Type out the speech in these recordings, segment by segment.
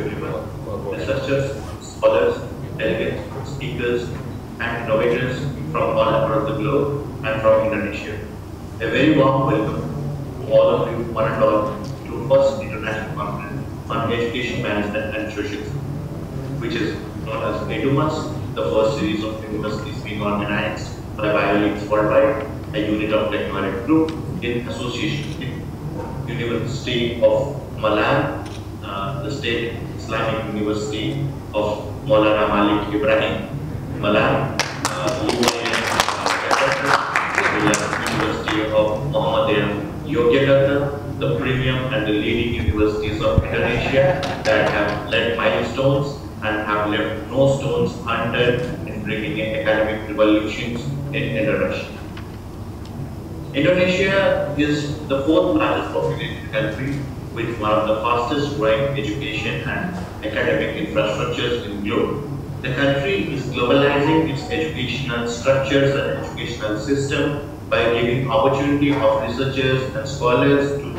everyone. Researchers, scholars, delegates, speakers, and innovators from all across the globe and from Indonesia. A very warm welcome to all of you, one and all, to first international conference on education management and social, which is known as ICEDUMAS, the first series of universities being organized by Bioleagues worldwide, a unit of technology group in association with University of Malang, the State Islamic University of Maulana Malik Ibrahim, Malang, University of Muhammad Yogyakarta, the premium and the leading universities of Indonesia that have led milestones and have left no stones unturned in bringing in academic revolutions in Indonesia. Indonesia is the fourth largest populated country with one of the fastest growing education and academic infrastructures in the globe. The country is globalizing its educational structures and educational system by giving opportunity of researchers and scholars to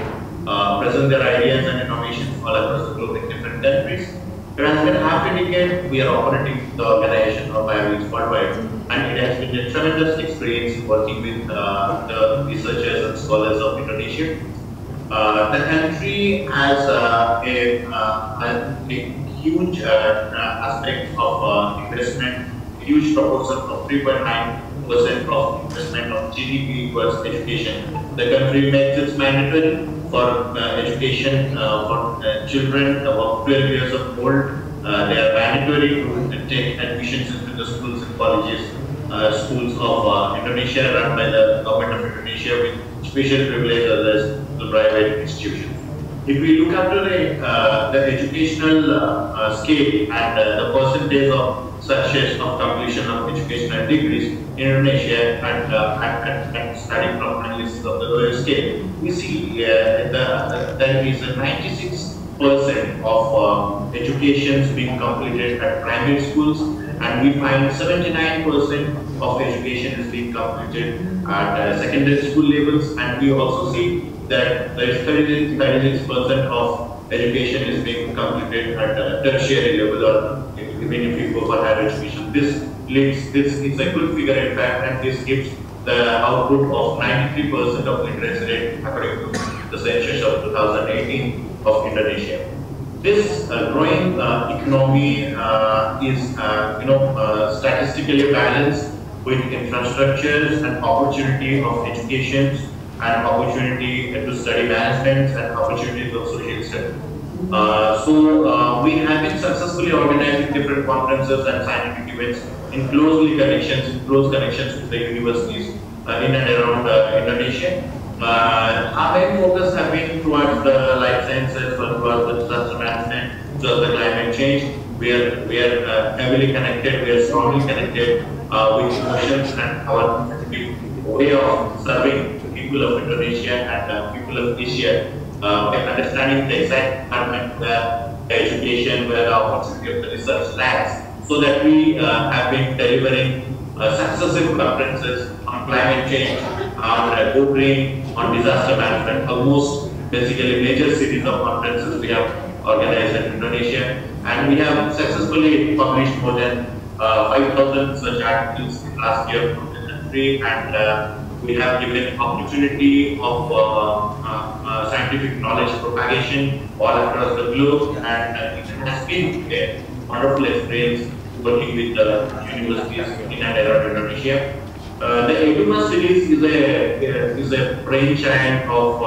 present their ideas and innovations all across the globe in different countries. It has been half a decade we are operating the organization of Bioleagues worldwide, and it has been a tremendous experience working with the researchers and scholars of Indonesia. The country has a huge aspect of investment, huge proportion of 3.9% of investment of GDP towards education. The country makes it mandatory for education for children above 12 years of old. They are mandatory to take admissions into the schools and colleges, schools of Indonesia run by the government of Indonesia with special privilege as the private institutions. If we look after the educational scale and the percentage of success of completion of educational degrees in Indonesia and starting from analysis of the lower scale, we see there is a 96% of educations being completed at primary schools, and we find 79% of education is being completed at secondary school levels, and we also see that there is 36% of education is being completed at tertiary level, or even if you go for higher education. This is a good figure in fact, and this gives the output of 93% of literacy rate according to the census of 2018 of Indonesia. This growing economy is statistically balanced with infrastructures and opportunity of education and opportunity to study management and opportunities of social study. We have been successfully organizing different conferences and scientific events in close connections with the universities in and around Indonesia. Our main focus have been towards the life sciences, or towards the disaster management, towards the climate change. We are heavily connected, we are strongly connected with emotions and our way of serving people of Indonesia and people of Asia, by understanding the exact environment where the education, where the opportunity of the research lies, so that we have been delivering successive conferences on climate change, on go green, on disaster management. Almost basically major series of conferences we have organized in Indonesia, and we have successfully published more than 5,000 research articles last year from the country, and we have given opportunity of scientific knowledge propagation all across the globe, and it has been a wonderful experience working with the universities in and around Indonesia. The ICEDUMAS series is a brainchild of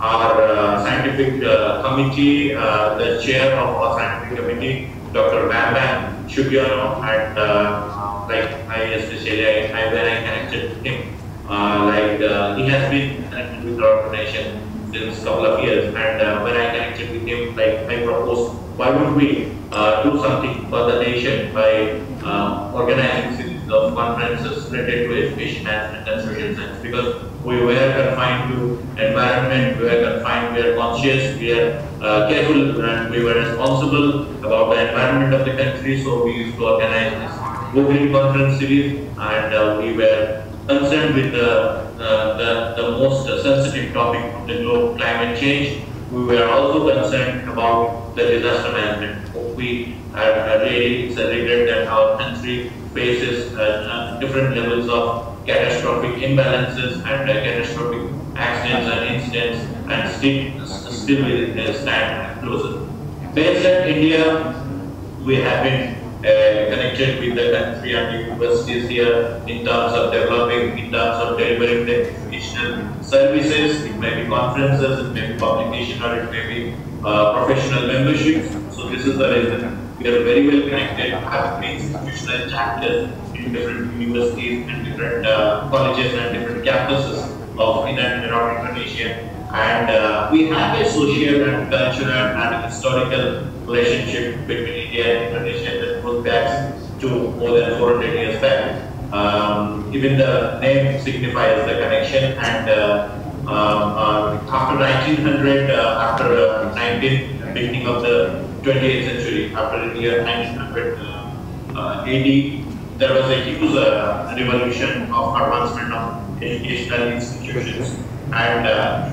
our scientific committee. The chair of our scientific committee, Dr. Bambang, Sugiyono, and when I connected with him, he has been connected with our organization since a couple of years, and when I connected with him, I proposed, why would we do something for the nation by organizing series of conferences related to education management and social science, because we were confined to environment, we were confined, we were conscious, we were careful, and we were responsible about the environment of the country, so we used to organize this Go Green conference series, and we were concerned with the most sensitive topic of the globe, climate change. We were also concerned about the disaster management. We are really celebrated that our country faces different levels of catastrophic imbalances and catastrophic accidents and incidents, and still will stand closer. Based at India, we have been connected with the country and the universities here in terms of developing, in terms of delivering the educational services. It may be conferences, it may be publication, or it may be professional memberships. So this is the reason we are very well connected, having institutional chapters in different universities and different colleges and different campuses of in and around Indonesia. And we have a social and cultural and historical relationship between India and Indonesia that goes back to more than 400 years back. Even the name signifies the connection, and after 1900, beginning of the 20th century, after the year 1900 AD, there was a huge revolution of advancement of educational institutions. And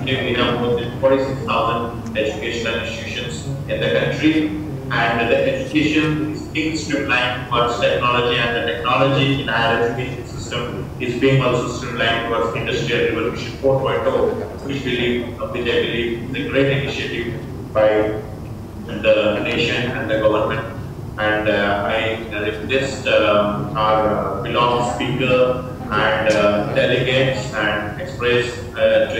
today we have more than 46,000 educational institutions in the country, and the education is being streamlined towards technology, and the technology in higher education system is being also streamlined towards Industrial Revolution 4.0, which I believe is a great initiative by the nation and the government. And I request our beloved speaker and delegates and express their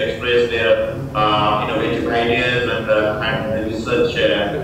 innovative ideas and research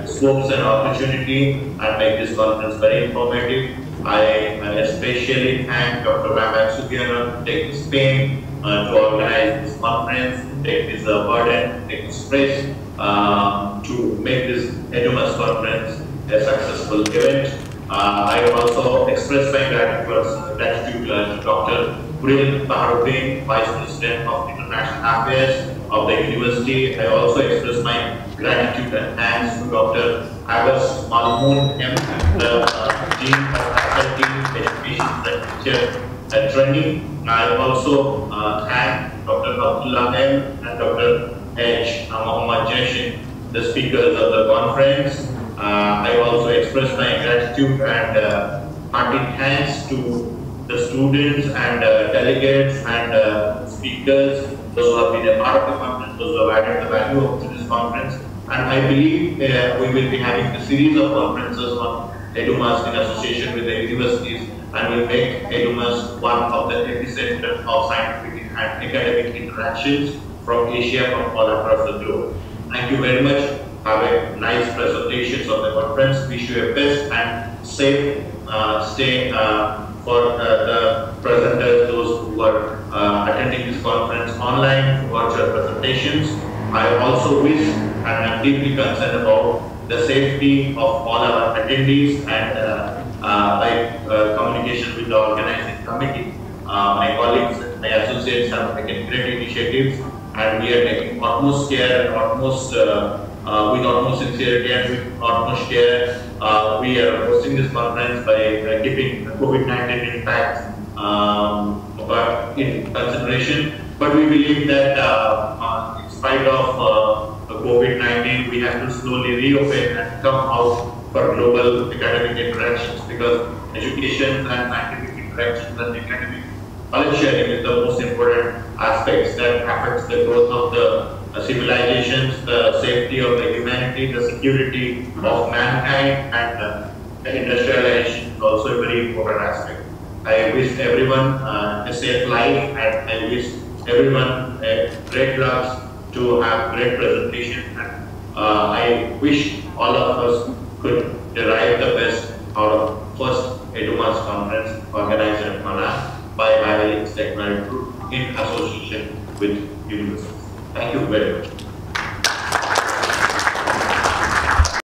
scopes and opportunity, and make this conference very informative. I especially thank Dr. Bambang Sugiyono to take this pain to organize this conference, take this burden, take this stress to make this ICEDUMAS conference a successful event. I also express my gratitude to Dr. Rudra Bhanu, Vice President of International Affairs of the University. I also express my gratitude and thanks to Dr. Agus, the Dean of Faculty, Education, and Teacher and Training. I also thank Dr. Abdullah M. and Dr. H. Muhammad Jashin, the speakers of the conference. I also express my gratitude and hearty thanks to the students and delegates and speakers, those who have been a part of the conference, those who have added the value to this conference. And I believe we will be having a series of conferences on ICEDUMAS in association with the universities, and will make ICEDUMAS one of the epicenter of scientific and academic interactions from Asia, from all across the globe. Thank you very much. Have a nice presentations of the conference. Wish you a best and safe stay for the presenters, those who are attending this conference online, virtual presentations. I also wish and am deeply concerned about the safety of all our attendees, and by communication with the organizing committee. My colleagues and my associates have taken great initiatives, and we are taking utmost care and with utmost sincerity and with utmost care. We are hosting this conference by keeping COVID-19 impact in consideration. But we believe that in spite of COVID-19, we have to slowly reopen and come out for global academic interactions, because education and scientific interactions and academic knowledge sharing is the most important aspects that affects the growth of the civilizations, the safety of the humanity, the security of mankind, and the industrialization is also a very important aspect. I wish everyone a safe life, and I wish everyone great luck to have great presentation, and I wish all of us could derive the best out of first ICEDUMAS conference organized at Malang by Bioleagues Technology Group in association with Universitas. Thank you very much.